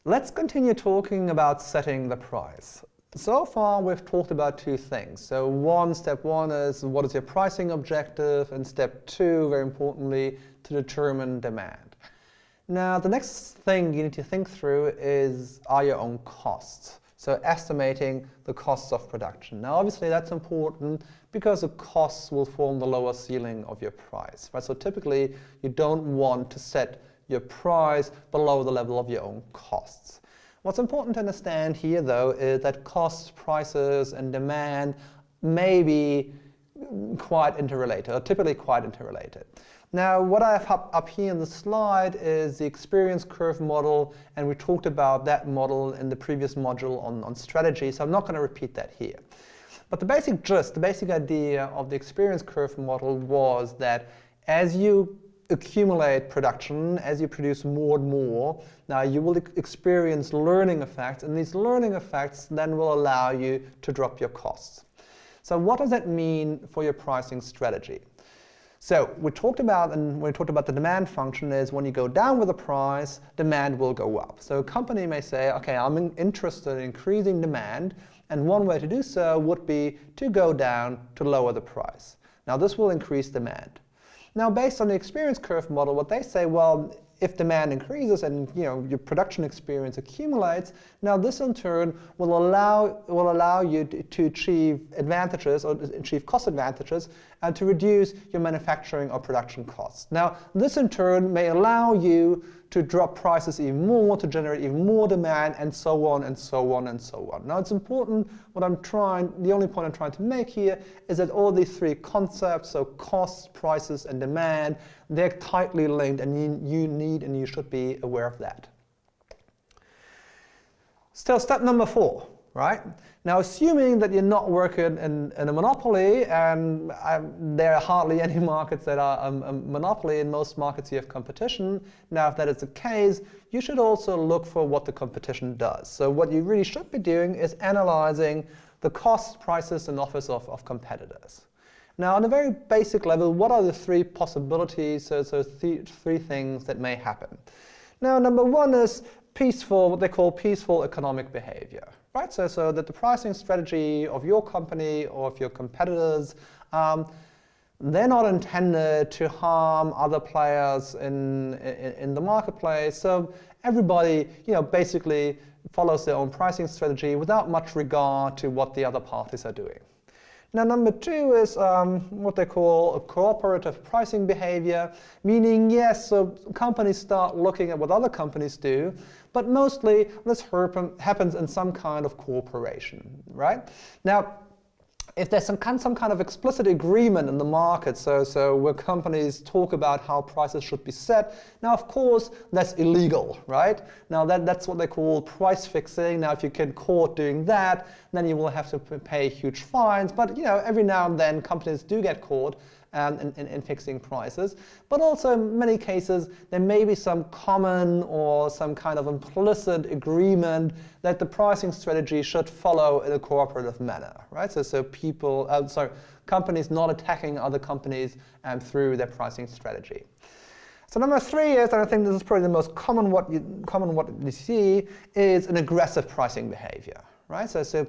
Let's continue talking about setting the price. So far we've talked about two things. So step one is what is your pricing objective, and step two, very importantly, to determine demand. Now the next thing you need to think through are your own costs. So estimating the costs of production. Now obviously that's important because the costs will form the lower ceiling of your price. Right? So typically you don't want to set your price below the level of your own costs. What's important to understand here though is that costs, prices and demand may be quite interrelated, or typically quite interrelated. Now what I have up here in the slide is the experience curve model, and we talked about that model in the previous module on strategy, so I'm not going to repeat that here. But the basic gist, the basic idea of the experience curve model was that as you accumulate production, as you produce more and more, now you will experience learning effects, and these learning effects then will allow you to drop your costs. So what does that mean for your pricing strategy? So we talked about, and when we talked about the demand function, is when you go down with the price, demand will go up. So a company may say, okay, I'm interested in increasing demand, and one way to do so would be to go down to lower the price. Now this will increase demand. Now based on the experience curve model, what they say, well, if demand increases and your production experience accumulates, now this in turn will allow you to achieve advantages, or achieve cost advantages, and to reduce your manufacturing or production costs. Now this in turn may allow you to drop prices even more, to generate even more demand, and so on and so on and so on. Now it's important, the only point I'm trying to make here is that all these three concepts, so costs, prices and demand, they're tightly linked, and you need and you should be aware of that. Still, step number 4, right? Now assuming that you're not working in a monopoly, and there are hardly any markets that are a monopoly. In most markets you have competition. Now if that is the case, you should also look for what the competition does. So what you really should be doing is analyzing the costs, prices and offers of competitors. Now on a very basic level, what are the three possibilities, so three things that may happen? Now number one is what they call peaceful economic behavior. Right? So that the pricing strategy of your company or of your competitors, they're not intended to harm other players in the marketplace. So everybody basically follows their own pricing strategy without much regard to what the other parties are doing. Now number 2 is what they call a cooperative pricing behavior, meaning yes, so companies start looking at what other companies do, but mostly this happens in some kind of cooperation, right? Now, if there's some kind of explicit agreement in the market, so where companies talk about how prices should be set, now of course that's illegal, right? Now that's what they call price fixing. Now if you get caught doing that, then you will have to pay huge fines. But every now and then companies do get caught in fixing prices. But also in many cases there may be some common or some kind of implicit agreement that the pricing strategy should follow in a cooperative manner, right? So companies not attacking other companies through their pricing strategy. So number 3 is, and I think this is probably the most common what you see, is an aggressive pricing behavior, right? So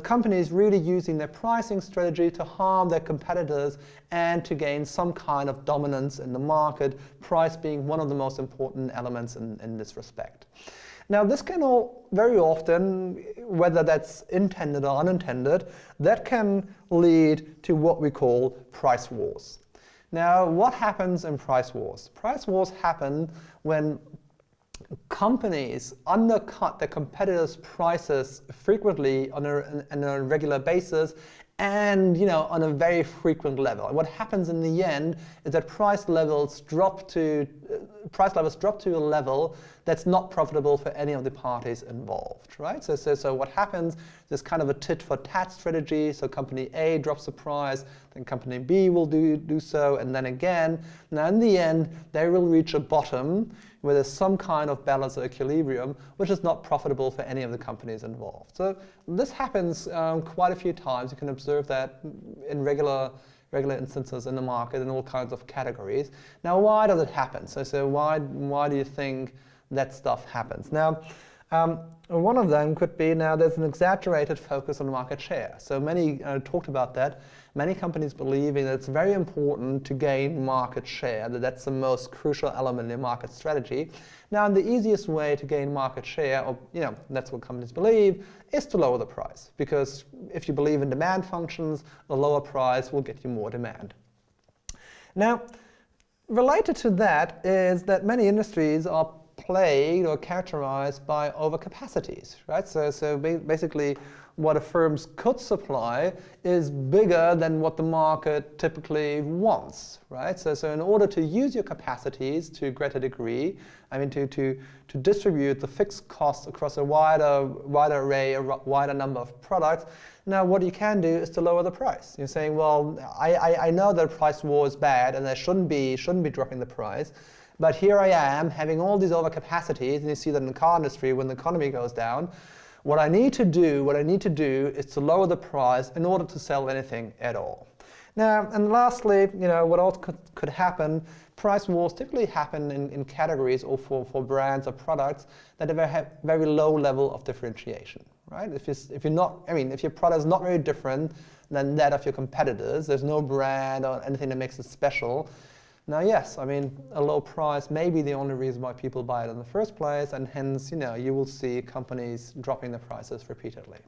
companies really using their pricing strategy to harm their competitors and to gain some kind of dominance in the market, price being one of the most important elements in this respect. Now this can very often, whether that's intended or unintended, that can lead to what we call price wars. Now what happens in price wars? Price wars happen when companies undercut their competitors' prices frequently on a regular basis, and on a very frequent level. And what happens in the end is that price levels drop to a level that's not profitable for any of the parties involved, right? So what happens is kind of a tit-for-tat strategy. So company A drops the price, then company B will do so, and then again. Now in the end, they will reach a bottom where there's some kind of balance or equilibrium, which is not profitable for any of the companies involved. So this happens quite a few times. You can observe that in regular instances in the market in all kinds of categories. Now, why does it happen? So why do you think that stuff happens. Now, one of them could be, now there's an exaggerated focus on market share. So many talked about that. Many companies believing that it's very important to gain market share, that that's the most crucial element in market strategy. Now, the easiest way to gain market share, or that's what companies believe, is to lower the price. Because if you believe in demand functions, a lower price will get you more demand. Now, related to that is that many industries are plagued or characterized by overcapacities, right? So basically, what a firm could supply is bigger than what the market typically wants, right? So in order to use your capacities to a greater degree, I mean to distribute the fixed costs across a wider array, a wider number of products, now what you can do is to lower the price. You're saying, well, I know that price war is bad and I shouldn't be dropping the price, but here I am having all these overcapacities, and you see that in the car industry when the economy goes down. What I need to do is to lower the price in order to sell anything at all. Now, and lastly, what else could happen? Price wars typically happen in categories or for brands or products that have very low level of differentiation, right? If your product is not very different than that of your competitors, there's no brand or anything that makes it special. Now, yes, a low price may be the only reason why people buy it in the first place, and hence, you will see companies dropping their prices repeatedly.